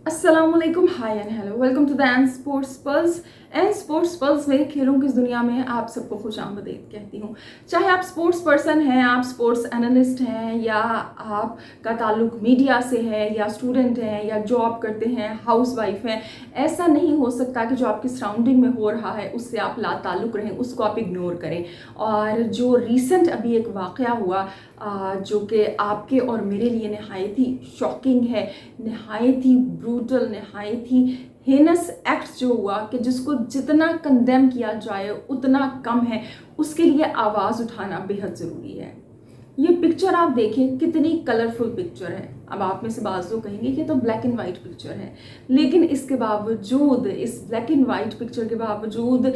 अस्सलामुअलैकुम, hi and hello, welcome to the and sports pulse. And sports pulse में खेलों की इस दुनिया में आप सबको खुशामदीद कहती हूँ। चाहे आप स्पोर्ट्स पर्सन हैं, आप स्पोर्ट्स एनालिस्ट हैं, या आपका ताल्लुक मीडिया से है, या स्टूडेंट हैं, या जॉब करते हैं, हाउस वाइफ हैं, ऐसा नहीं हो सकता कि जो आपकी सराउंडिंग में हो रहा है उससे आप ला ताल्लुक रहें, उसको आप इग्नोर करें। और जो रिसेंट अभी एक वाक़या हुआ जो कि आपके और मेरे लिए नहायत ही शॉकिंग है, नहायत ही ब्रूटल, नहायत ही हेनस एक्ट जो हुआ कि जिसको जितना कंडेम किया जाए उतना कम है, उसके लिए आवाज़ उठाना बेहद ज़रूरी है। ये पिक्चर आप देखें, कितनी कलरफुल पिक्चर है। अब आप में से बाज़ लोग कहेंगे कि तो ब्लैक एंड वाइट पिक्चर है, लेकिन इसके बावजूद, इस ब्लैक एंड वाइट पिक्चर के बावजूद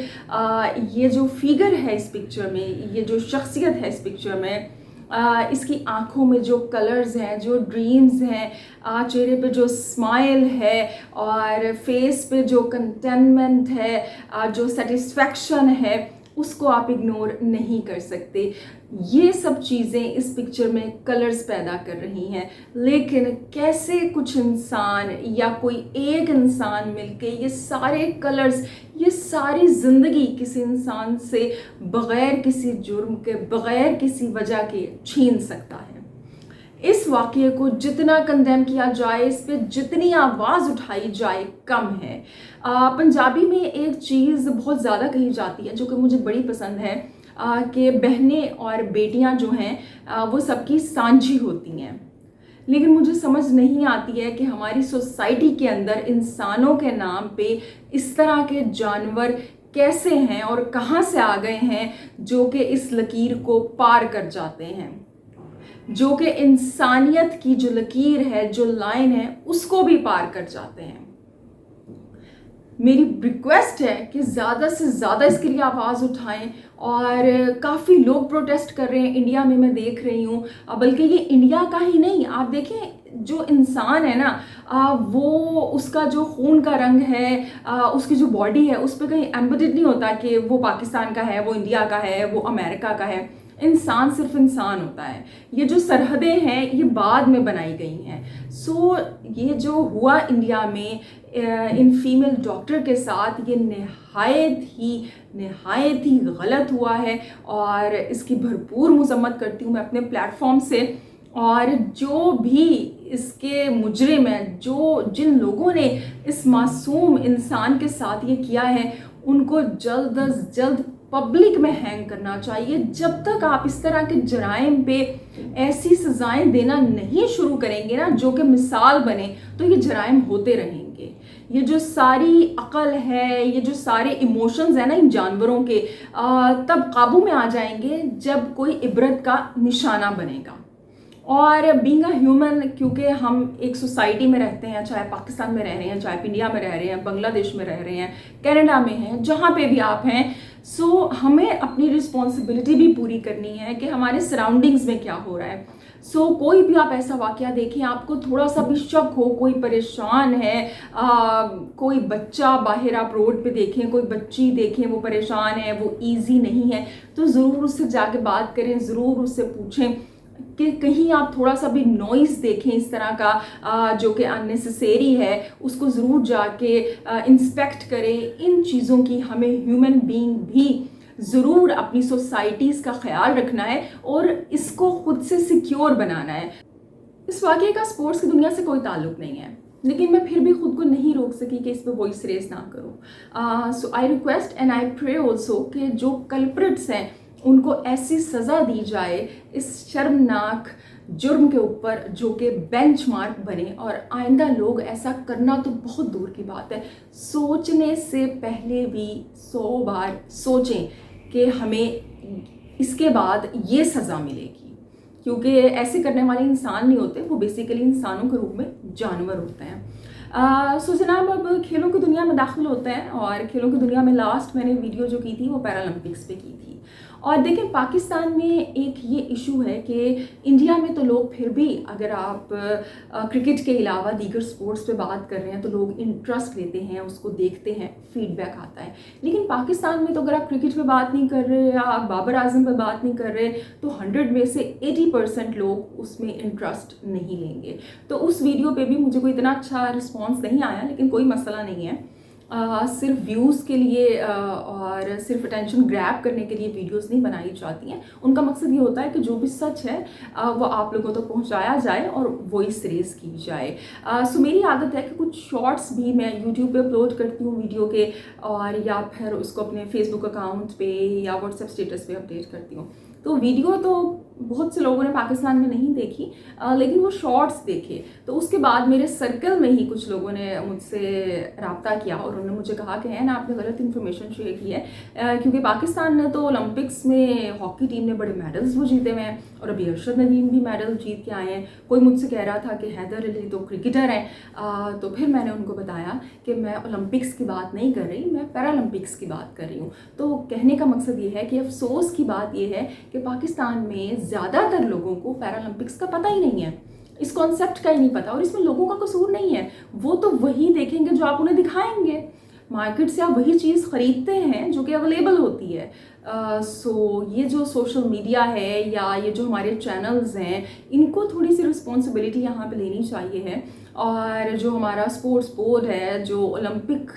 ये जो फिगर है इस पिक्चर में, ये जो शख्सियत है इस पिक्चर में, इसकी आंखों में जो कलर्स हैं, जो ड्रीम्स हैं, चेहरे पे जो स्माइल है और फेस पे जो कंटेनमेंट है, जो सेटिस्फैक्शन है, उसको आप इग्नोर नहीं कर सकते। ये सब चीज़ें इस पिक्चर में कलर्स पैदा कर रही हैं, लेकिन कैसे कुछ इंसान या कोई एक इंसान मिलके ये सारे कलर्स, ये सारी ज़िंदगी किसी इंसान से बग़ैर किसी जुर्म के, बग़ैर किसी वजह के छीन सकता है। इस वाक़ये को जितना कंडेम किया जाए, इस पर जितनी आवाज़ उठाई जाए कम है। पंजाबी में एक चीज़ बहुत ज़्यादा कही जाती है जो कि मुझे बड़ी पसंद है, कि बहनें और बेटियां जो हैं वो सबकी सांझी होती हैं। लेकिन मुझे समझ नहीं आती है कि हमारी सोसाइटी के अंदर इंसानों के नाम पे इस तरह के जानवर कैसे हैं और कहाँ से आ गए हैं जो कि इस लकीर को पार कर जाते हैं, जो कि इंसानियत की जो लकीर है, जो लाइन है, उसको भी पार कर जाते हैं। मेरी रिक्वेस्ट है कि ज़्यादा से ज़्यादा इसके लिए आवाज़ उठाएं, और काफ़ी लोग प्रोटेस्ट कर रहे हैं इंडिया में, मैं देख रही हूँ। बल्कि ये इंडिया का ही नहीं, आप देखें जो इंसान है ना, वो उसका जो खून का रंग है, उसकी जो बॉडी है, उस पर कहीं एम्बेडेड नहीं होता कि वो पाकिस्तान का है, वो इंडिया का है, वो अमेरिका का है। इंसान सिर्फ इंसान होता है। ये जो सरहदें हैं ये बाद में बनाई गई हैं। सो ये जो हुआ इंडिया में इन फीमेल डॉक्टर के साथ, ये नहायत ही गलत हुआ है, और इसकी भरपूर मजम्मत करती हूँ मैं अपने प्लेटफॉर्म से। और जो भी इसके मुजरिम हैं, जिन लोगों ने इस मासूम इंसान के साथ ये किया है, उनको जल्द अज जल्द पब्लिक में हैंग करना चाहिए। जब तक आप इस तरह के जराइम पे ऐसी सजाएं देना नहीं शुरू करेंगे ना जो कि मिसाल बने, तो ये जराइम होते रहेंगे। ये जो सारी अकल है, ये जो सारे इमोशंस हैं ना इन जानवरों के, तब काबू में आ जाएंगे जब कोई इबरत का निशाना बनेगा। और बीइंग अ ह्यूमन, क्योंकि हम एक सोसाइटी में रहते हैं, चाहे पाकिस्तान में रह रहे हैं, चाहे इंडिया में रह रहे हैं, बांग्लादेश में रह रहे हैं, कनाडा में हैं, जहाँ पे भी आप हैं, सो हमें अपनी रिस्पॉन्सिबिलिटी भी पूरी करनी है कि हमारे सराउंडिंग्स में क्या हो रहा है। सो कोई भी आप ऐसा वाकया देखें, आपको थोड़ा सा भी शक हो, कोई परेशान है, कोई बच्चा बाहर आप रोड पे देखें, कोई बच्ची देखें वो परेशान है, वो ईजी नहीं है, तो ज़रूर उससे जाके बात करें, ज़रूर उससे पूछें कि कहीं आप थोड़ा सा भी नॉइस देखें इस तरह का जो कि अननेसेसरी है, उसको ज़रूर जाके इंस्पेक्ट करें। इन चीज़ों की हमें ह्यूमन बीइंग भी ज़रूर अपनी सोसाइटीज़ का ख्याल रखना है और इसको खुद से सिक्योर बनाना है। इस वाक़ये का स्पोर्ट्स की दुनिया से कोई ताल्लुक़ नहीं है, लेकिन मैं फिर भी खुद को नहीं रोक सकी कि इस पर वॉइस रेज ना करूँ। So I request and I pray also कि जो कल्प्रिट्स हैं उनको ऐसी सज़ा दी जाए इस शर्मनाक जुर्म के ऊपर जो कि बेंचमार्क बने, और आइंदा लोग ऐसा करना तो बहुत दूर की बात है, सोचने से पहले भी 100 बार सोचें कि हमें इसके बाद ये सज़ा मिलेगी। क्योंकि ऐसे करने वाले इंसान नहीं होते, वो बेसिकली इंसानों के रूप में जानवर होते हैं। सो जनाब, अब खेलों की दुनिया में दाखिल होते हैं, और खेलों की दुनिया में लास्ट मैंने वीडियो जो की थी वो पैरालंपिक्स पे की थी। और देखें, पाकिस्तान में एक ये इशू है कि इंडिया में तो लोग फिर भी, अगर आप क्रिकेट के अलावा दीगर स्पोर्ट्स पे बात कर रहे हैं तो लोग इंटरेस्ट लेते हैं, उसको देखते हैं, फीडबैक आता है। लेकिन पाकिस्तान में तो अगर आप क्रिकेट पे बात नहीं कर रहे या आप बाबर आजम पे बात नहीं कर रहे तो 100 में से 80% लोग उसमें इंटरेस्ट नहीं लेंगे। तो उस वीडियो पे भी मुझे कोई इतना अच्छा रिस्पॉन्स नहीं आया, लेकिन कोई मसला नहीं है। सिर्फ व्यूज़ के लिए और सिर्फ अटेंशन ग्रैब करने के लिए वीडियोस नहीं बनाई जाती हैं। उनका मकसद ये होता है कि जो भी सच है वो आप लोगों तक पहुंचाया जाए और वॉइस रेज की जाए। सो मेरी आदत है कि कुछ शॉर्ट्स भी मैं यूट्यूब पे अपलोड करती हूँ वीडियो के, और या फिर उसको अपने फेसबुक अकाउंट पे या व्हाट्सएप स्टेटस पे अपडेट करती हूँ। तो वीडियो तो बहुत से लोगों ने पाकिस्तान में नहीं देखी, लेकिन वो शॉर्ट्स देखे। तो उसके बाद मेरे सर्कल में ही कुछ लोगों ने मुझसे रब्ता किया और उन्होंने मुझे कहा कि है ना, आपने गलत इन्फॉर्मेशन शेयर की है, क्योंकि पाकिस्तान ने तो ओलंपिक्स में हॉकी टीम ने बड़े मेडल्स वो जीते हुए हैं और अभी अरशद नदीम भी मेडल जीत के आए हैं। कोई मुझसे कह रहा था कि हैदर अली तो क्रिकेटर हैं। तो फिर मैंने उनको बताया कि मैं ओलंपिक्स की बात नहीं कर रही, मैं पैरालंपिक्स की बात कर रही हूँ। तो कहने का मकसद ये है कि अफसोस की बात यह है कि पाकिस्तान में ज़्यादातर लोगों को पैरालंपिक्स का पता ही नहीं है, इस कॉन्सेप्ट का ही नहीं पता। और इसमें लोगों का कसूर नहीं है, वो तो वही देखेंगे जो आप उन्हें दिखाएंगे। मार्केट से आप वही चीज़ ख़रीदते हैं जो कि अवेलेबल होती है। सो ये जो सोशल मीडिया है या ये जो हमारे चैनल्स हैं, इनको थोड़ी सी रिस्पॉन्सिबिलिटी यहाँ पे लेनी चाहिए है। और जो हमारा स्पोर्ट्स बोर्ड है, जो ओलंपिक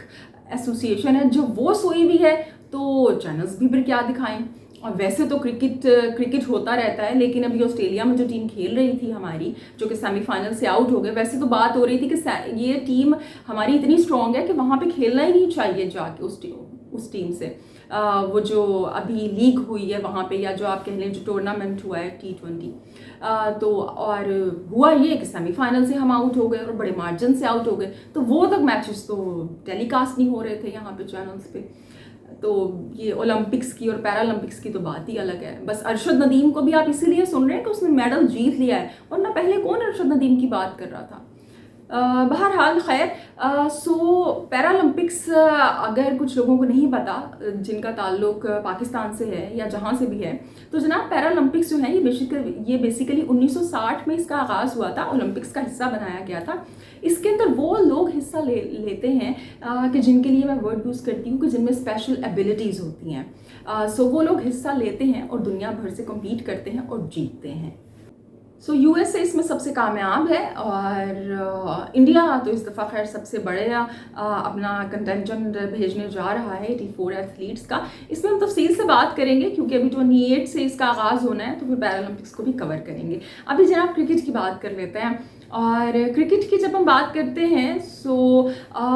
एसोसिएशन है, जो वो सोई हुई है, तो चैनल्स भी फिर क्या दिखाएं। और वैसे तो क्रिकेट होता रहता है, लेकिन अभी ऑस्ट्रेलिया में जो टीम खेल रही थी हमारी, जो कि सेमीफाइनल से आउट हो गए, वैसे तो बात हो रही थी कि ये टीम हमारी इतनी स्ट्रॉन्ग है कि वहाँ पे खेलना ही नहीं चाहिए जाके उस टीम से। वो जो अभी लीग हुई है वहाँ पे, या जो आप कह लें जो टूर्नामेंट हुआ है T20, तो और हुआ ये कि सेमीफाइनल से हम आउट हो गए और बड़े मार्जिन से आउट हो गए। तो वो तक मैचेस तो टेलीकास्ट नहीं हो रहे थे यहाँ पे चैनल्स पे। तो ये ओलंपिक्स की और पैरालंपिक्स की तो बात ही अलग है। बस अरशद नदीम को भी आप इसीलिए सुन रहे हैं कि उसने मेडल जीत लिया है, वरना पहले कौन अरशद नदीम की बात कर रहा था। बहरहाल खैर, सो पैरालंपिक्स अगर कुछ लोगों को नहीं पता जिनका ताल्लुक पाकिस्तान से है या जहाँ से भी है, तो जनाब पैरालंपिक्स जो है ये बेसिकली 1960 में इसका आगाज़ हुआ था, ओलंपिक्स का हिस्सा बनाया गया था। इसके अंदर वो लोग हिस्सा लेते हैं कि जिनके लिए मैं वर्ड यूज़ करती हूँ कि जिनमें स्पेशल एबिलिटीज़ होती हैं। सो वो लोग हिस्सा लेते हैं और दुनिया भर से कम्पीट करते हैं और जीतते हैं। सो यूएसए इसमें सबसे कामयाब है, और इंडिया तो इस दफ़ा खैर सबसे बड़े अपना कंटेंजेंट भेजने जा रहा है 84 एथलीट्स का। इसमें हम तफसील से बात करेंगे क्योंकि अभी 28 से इसका आगाज़ होना है, तो फिर पैरालंपिक्स को भी कवर करेंगे। अभी जनाब क्रिकेट की बात कर लेते हैं। और क्रिकेट की जब हम बात करते हैं, सो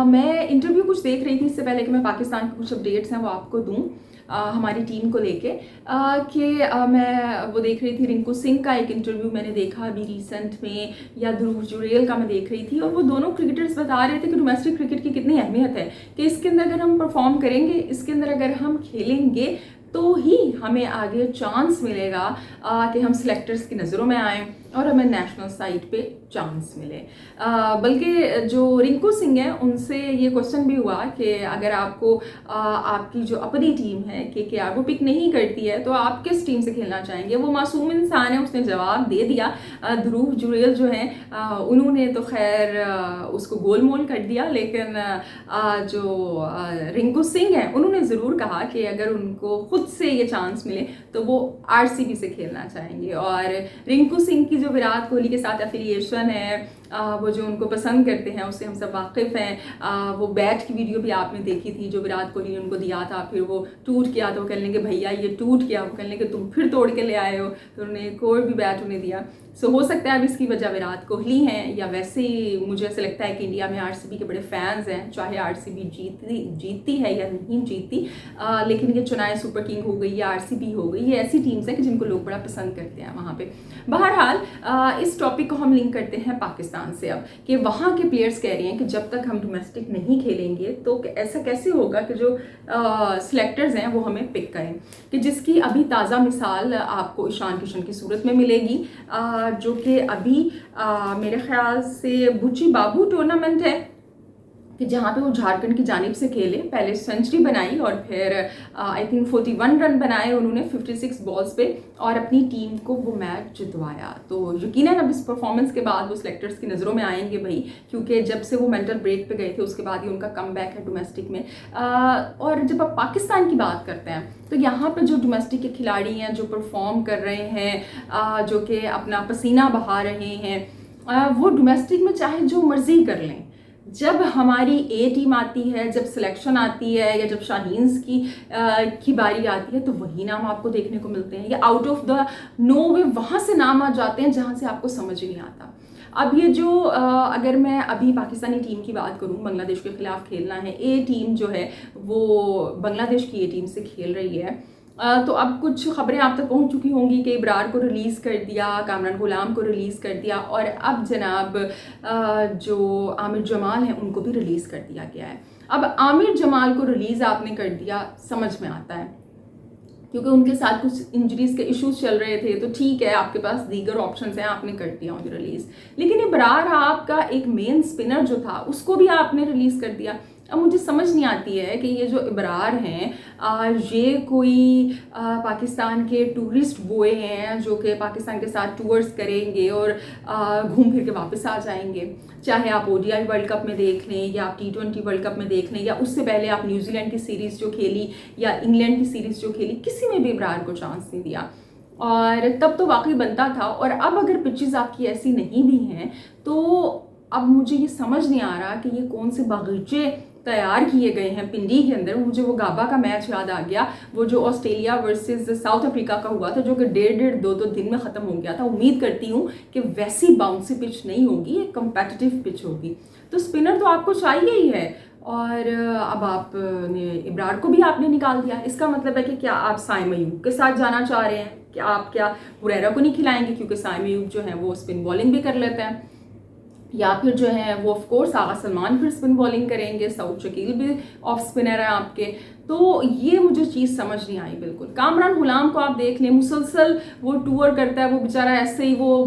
मैं इंटरव्यू कुछ देख रही थी इससे पहले कि मैं पाकिस्तान के कुछ अपडेट्स हैं वो आपको दूँ हमारी टीम को लेके, कि मैं वो देख रही थी रिंकू सिंह का एक इंटरव्यू मैंने देखा अभी रिसेंट में, या ध्रुव जुरेल का मैं देख रही थी, और वो दोनों क्रिकेटर्स बता रहे थे कि डोमेस्टिक क्रिकेट की कितनी अहमियत है, कि इसके अंदर अगर हम परफॉर्म करेंगे, इसके अंदर अगर हम खेलेंगे तो ही हमें आगे चांस मिलेगा कि हम सिलेक्टर्स की नज़रों में आएँ और हमें नेशनल साइड पे चांस मिले। बल्कि जो रिंकू सिंह हैं उनसे ये क्वेश्चन भी हुआ कि अगर आपको आपकी जो अपनी टीम है कि वो पिक नहीं करती है तो आप किस टीम से खेलना चाहेंगे। वो मासूम इंसान है, उसने जवाब दे दिया। ध्रुव जुरेल जो हैं उन्होंने तो खैर उसको गोलमोल कर दिया, लेकिन जो रिंकू सिंह हैं उन्होंने ज़रूर कहा कि अगर उनको खुद से ये चांस मिले तो वो आरसीबी से खेलना चाहेंगे। और रिंकू सिंह की जो विराट कोहली के साथ एफिलिएशन है, वो जो उनको पसंद करते हैं उससे हम सब वाकिफ़ हैं। वो बैट की वीडियो भी आपने देखी थी जो विराट कोहली ने उनको दिया था, फिर वो टूट गया तो वो कहने लगे भैया ये टूट गया, वो कहने लगे तुम फिर तोड़ के ले आए हो, तो उन्होंने एक और भी बैट उन्हें दिया। सो हो सकता है अब इसकी वजह विराट कोहली हैं, या वैसे ही मुझे ऐसा लगता है कि इंडिया में आरसीबी के बड़े फैंस हैं, चाहे आरसीबी जीतती है या नहीं जीतती, लेकिन ये चेन्नई सुपर किंग हो गई या आरसीबी हो गई, ये ऐसी टीम्स हैं कि जिनको लोग बड़ा पसंद करते हैं वहाँ पे। बहरहाल इस टॉपिक को हम लिंक करते हैं पाकिस्तान से अब, कि वहाँ के प्लेयर्स कह रहे हैं कि जब तक हम डोमेस्टिक नहीं खेलेंगे तो ऐसा कैसे होगा कि जो सिलेक्टर्स हैं वो हमें पिक करें, कि जिसकी अभी ताज़ा मिसाल आपको ईशान किशन की सूरत में मिलेगी, जो कि अभी मेरे ख्याल से बुची बाबू टूर्नामेंट है कि जहाँ पे वो झारखंड की जानिब से खेले, पहले सेंचुरी बनाई और फिर आई थिंक 41 रन बनाए उन्होंने 56 बॉल्स पे और अपनी टीम को वो मैच जितवाया। तो यकीनन अब इस परफॉर्मेंस के बाद वो सिलेक्टर्स की नज़रों में आएंगे भाई, क्योंकि जब से वो मेंटल ब्रेक पे गए थे उसके बाद ही उनका कमबैक है डोमेस्टिक में। और जब आप पाकिस्तान की बात करते हैं तो यहाँ पर जो डोमेस्टिक के खिलाड़ी हैं जो परफॉर्म कर रहे हैं, जो कि अपना पसीना बहा रहे हैं, वो डोमेस्टिक में चाहे जो मर्जी कर लें, जब हमारी ए टीम आती है, जब सिलेक्शन आती है या जब शाहीन्स की बारी आती है तो वही नाम आपको देखने को मिलते हैं, या आउट ऑफ द नो वे वहाँ से नाम आ जाते हैं जहाँ से आपको समझ ही नहीं आता। अब ये जो अगर मैं अभी पाकिस्तानी टीम की बात करूँ, बांग्लादेश के खिलाफ खेलना है, ए टीम जो है वो बांग्लादेश की ए टीम से खेल रही है। तो अब कुछ खबरें आप तक पहुंच चुकी होंगी कि इब्रार को रिलीज़ कर दिया, कामरान गुलाम को रिलीज़ कर दिया और अब जनाब जो आमिर जमाल हैं उनको भी रिलीज़ कर दिया गया है। अब आमिर जमाल को रिलीज़ आपने कर दिया, समझ में आता है क्योंकि उनके साथ कुछ इंजरीज के इश्यूज चल रहे थे, तो ठीक है आपके पास दीगर ऑप्शंस हैं, आपने कर दिया उन्हें रिलीज़। लेकिन इब्रार आपका एक मेन स्पिनर जो था उसको भी आपने रिलीज़ कर दिया। अब मुझे समझ नहीं आती है कि ये जो इब्रार हैं ये कोई पाकिस्तान के टूरिस्ट बॉय हैं जो कि पाकिस्तान के साथ टूर्स करेंगे और घूम फिर के वापस आ जाएंगे। चाहे आप ओडीआई वर्ल्ड कप में देख लें या आप T20 वर्ल्ड कप में देख लें या उससे पहले आप न्यूजीलैंड की सीरीज़ जो खेली या इंग्लैंड की सीरीज़ जो खेली, किसी में भी इब्रार को चांस नहीं दिया और तब तो वाकई बनता था। और अब अगर पिचेस आपकी ऐसी नहीं भी हैं तो अब मुझे ये समझ नहीं आ रहा कि ये कौन से बागीचे तैयार किए गए हैं पिंडी के अंदर। मुझे वो गाबा का मैच याद आ गया, वो जो ऑस्ट्रेलिया वर्सेस साउथ अफ्रीका का हुआ था, जो कि 1.5-2 दिन में ख़त्म हो गया था। उम्मीद करती हूँ कि वैसी बाउंसी पिच नहीं होगी, एक कंपेटिटिव पिच होगी। तो स्पिनर तो आपको चाहिए ही है और अब आपने इब्रार को भी आपने निकाल दिया। इसका मतलब है कि क्या आप साइम अयूब के साथ जाना चाह रहे हैं? कि आप क्या हुरैरा को नहीं खिलाएंगे क्योंकि साइम अयूब जो है वो स्पिन बॉलिंग भी कर लेते हैं, या फिर जो है वो ऑफ कोर्स आगा सलमान फिर स्पिन बॉलिंग करेंगे, सऊद शकील भी ऑफ स्पिनर है आपके। तो ये मुझे चीज़ समझ नहीं आई बिल्कुल। कामरान गुलाम को आप देख लें, मुसलसल वो टूर करता है, वो बेचारा ऐसे ही वो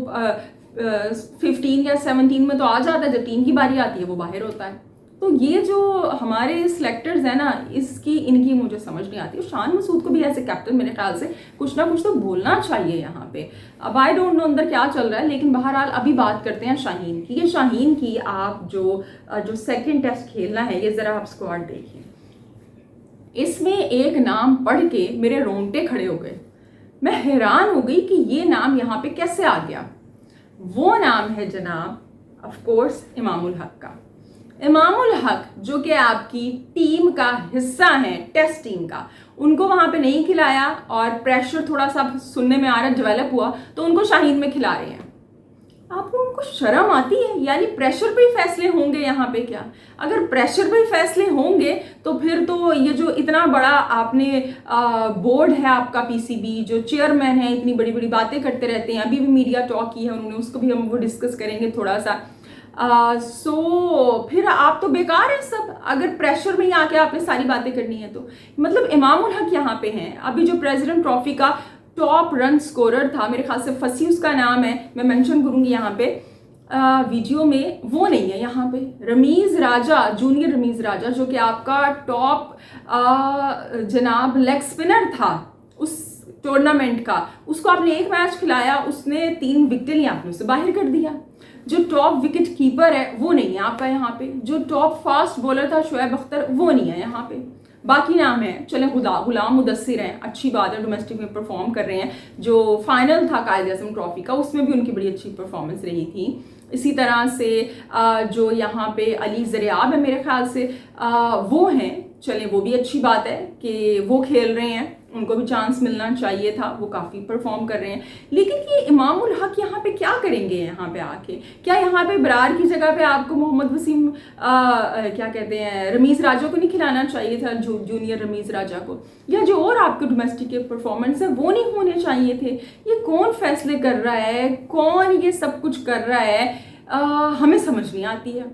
15 या 17 में तो आ जाता है, जब टीम की बारी आती है वो बाहर होता है। तो ये जो हमारे सिलेक्टर्स हैं ना, इनकी मुझे समझ नहीं आती। शान मसूद को भी एज ए कैप्टन मेरे ख्याल से कुछ ना कुछ तो बोलना चाहिए यहाँ पे। अब आई डोंट नो अंदर क्या चल रहा है, लेकिन बहरहाल अभी बात करते हैं शाहीन की। ये शाहीन की आप जो सेकंड टेस्ट खेलना है, ये ज़रा आप स्क्वाड देखिए। इसमें एक नाम पढ़ के मेरे रोंगटे खड़े हो गए। मैं हैरान हो गई कि ये नाम यहाँ पे कैसे आ गया। वो नाम है जनाब ऑफ कोर्स इमामुल हक का। इमामुल हक जो कि आपकी टीम का हिस्सा है, टेस्ट टीम का, उनको वहां पे नहीं खिलाया और प्रेशर थोड़ा सा सुनने में आ रहा डेवलप हुआ तो उनको शाहीन में खिला रहे हैं। आप लोगों को शर्म आती है? यानी प्रेशर पे ही फैसले होंगे यहाँ पे क्या? अगर प्रेशर पे ही फैसले होंगे तो फिर तो ये जो इतना बड़ा आपने बोर्ड है आपका पीसीबी, जो चेयरमैन है इतनी बड़ी बड़ी बातें करते रहते हैं, अभी भी मीडिया टॉक की है उन्होंने, उसको भी हम वो डिस्कस करेंगे थोड़ा सा। फिर आप तो बेकार है सब, अगर प्रेशर में ही आके आपने सारी बातें करनी है तो। मतलब इमामुल हक यहाँ पे हैं। अभी जो प्रेसिडेंट ट्रॉफी का टॉप रन स्कोरर था, मेरे ख्याल से फसी उसका नाम है, मैं मेंशन करूंगी यहाँ पे वीडियो में, वो नहीं है यहाँ पे। रमीज राजा, जूनियर रमीज राजा, जो कि आपका टॉप जनाब लेग स्पिनर था उस टूर्नामेंट का, उसको आपने एक मैच खिलाया, उसने 3 विकेटें ली, आपने उसे बाहर कर दिया। जो टॉप विकेट कीपर है वो नहीं है आपका यहाँ पे। जो टॉप फास्ट बॉलर था शुएब अख्तर, वो नहीं है यहाँ पे। बाकी नाम है, चले गुलाम मुदस्सिर हैं, अच्छी बात है, डोमेस्टिक में परफॉर्म कर रहे हैं। जो फाइनल था कायद आज़म ट्रॉफी का उसमें भी उनकी बड़ी अच्छी परफॉर्मेंस रही थी। इसी तरह से जो यहाँ पे अली ज़रियाब है मेरे ख्याल से वो हैं, चले वो भी अच्छी बात है कि वो खेल रहे हैं, उनको भी चांस मिलना चाहिए था, वो काफ़ी परफॉर्म कर रहे हैं। लेकिन ये इमामुल हक यहाँ पे क्या करेंगे यहाँ पे आके? क्या यहाँ पे इब्रार की जगह पे आपको मोहम्मद वसीम क्या कहते हैं रमीज़ राजा को नहीं खिलाना चाहिए था, जूनियर रमीज़ राजा को? या जो और आपके डोमेस्टिक के परफॉर्मेंस है वो नहीं होने चाहिए थे? ये कौन फैसले कर रहा है, कौन ये सब कुछ कर रहा है, हमें समझ नहीं आती है।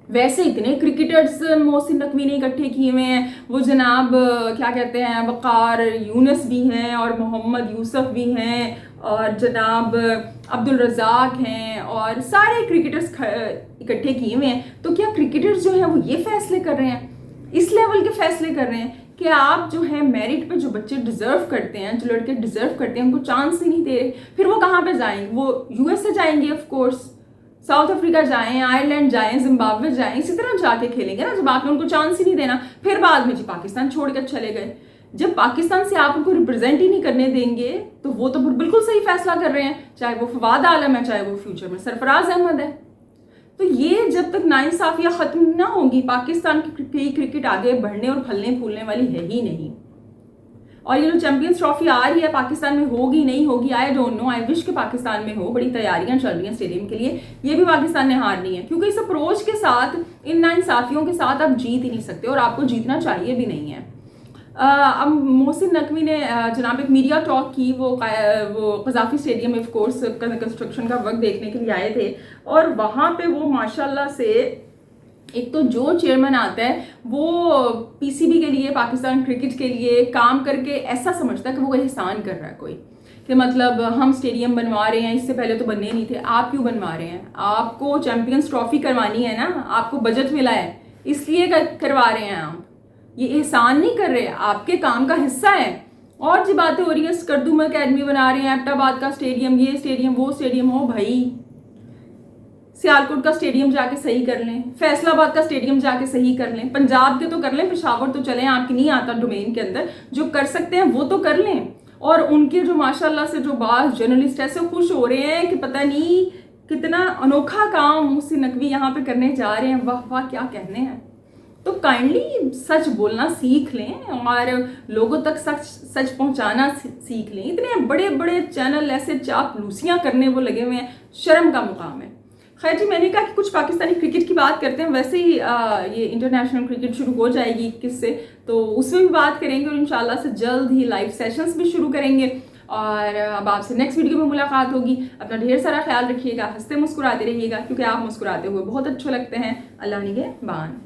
वैसे इतने क्रिकेटर्स मोहसिन नकवी ने इकट्ठे किए हुए हैं, वो जनाब क्या कहते हैं वक़ार यूनुस भी हैं और मोहम्मद यूसुफ भी हैं और जनाब अब्दुल रज़ाक हैं और सारे क्रिकेटर्स इकट्ठे किए हुए हैं। तो क्या क्रिकेटर्स जो हैं वो ये फैसले कर रहे हैं, इस लेवल के फैसले कर रहे हैं कि आप जो है मेरिट पे जो बच्चे डिज़र्व करते हैं, जो लड़के डिज़र्व करते हैं, उनको चांस ही नहीं दे रहे। फिर वो कहाँ पे जाएंगे? वो यूएस से जाएंगे ऑफ कोर्स, साउथ अफ्रीका जाएं, आयरलैंड जाएं, जिम्बाब्वे जाएं, इसी तरह जाके खेलेंगे ना जब आपने उनको चांस ही नहीं देना। फिर बाद में जी पाकिस्तान छोड़कर चले गए। जब पाकिस्तान से आप उनको रिप्रेजेंट ही नहीं करने देंगे तो वो तो बिल्कुल सही फैसला कर रहे हैं, चाहे वो फवाद आलम है, चाहे वो फ्यूचर में सरफराज अहमद है। तो ये जब तक नाइंसाफियाँ ख़त्म ना होंगी, पाकिस्तान की क्रिकेट आगे बढ़ने और फलने फूलने वाली है ही नहीं। और ये जो चैंपियंस ट्रॉफी आ रही है पाकिस्तान में, होगी नहीं होगी I don't know, I wish के पाकिस्तान में हो, बड़ी तैयारियां चल रही हैं स्टेडियम के लिए। ये भी पाकिस्तान ने हारनी है क्योंकि इस अप्रोच के साथ, इन नाइंसाफियों के साथ आप जीत ही नहीं सकते और आपको जीतना चाहिए भी नहीं है। अब मोहसिन नकवी ने जनाब एक मीडिया टॉक की, वो कज़ाफ़ी स्टेडियम में ऑफ कोर्स कंस्ट्रक्शन का वर्क देखने के लिए आए थे और वहाँ पे वो माशाल्लाह से एक तो जो चेयरमैन आता है वो पीसीबी के लिए, पाकिस्तान क्रिकेट के लिए काम करके ऐसा समझता है कि वो एहसान कर रहा है कोई, कि मतलब हम स्टेडियम बनवा रहे हैं, इससे पहले तो बनने नहीं थे, आप क्यों बनवा रहे हैं? आपको चैंपियंस ट्रॉफी करवानी है ना, आपको बजट मिला है इसलिए करवा रहे हैं आप, ये एहसान नहीं कर रहे, आपके काम का हिस्सा है। और जी बातें हो रही है स्कर्दू में अकेडमी बना रहे हैं, एबटाबाद का स्टेडियम, ये स्टेडियम वो स्टेडियम, हो भाई सियालकोट का स्टेडियम जाके सही कर लें, फैसलाबाद का स्टेडियम जाके सही कर लें, पंजाब के तो कर लें, पेशावर तो चलें, आपकी नहीं आता डोमेन के अंदर, जो कर सकते हैं वो तो कर लें। और उनके जो माशाल्लाह से जो बाज जर्नलिस्ट ऐसे खुश हो रहे हैं कि पता नहीं कितना अनोखा काम मोहसिन नकवी यहाँ पे करने जा रहे हैं, वाह वाह क्या कहने हैं। तो काइंडली सच बोलना सीख लें और लोगों तक सच पहुंचाना सीख लें। इतने बड़े बड़े चैनल ऐसे चापलूसियाँ करने वो लगे हुए हैं, शर्म का मुकाम है। खैर जी, मैंने कहा कि कुछ पाकिस्तानी क्रिकेट की बात करते हैं, वैसे ही ये इंटरनेशनल क्रिकेट शुरू हो जाएगी 21 से, तो उसमें भी बात करेंगे और इंशाल्लाह से जल्द ही लाइव सेशंस भी शुरू करेंगे। और अब आपसे नेक्स्ट वीडियो में मुलाकात होगी। अपना ढेर सारा ख्याल रखिएगा, हंसते मुस्कुराते रहिएगा क्योंकि आप मुस्कुराते हुए बहुत अच्छे लगते हैं। अल्लाह निगहबान।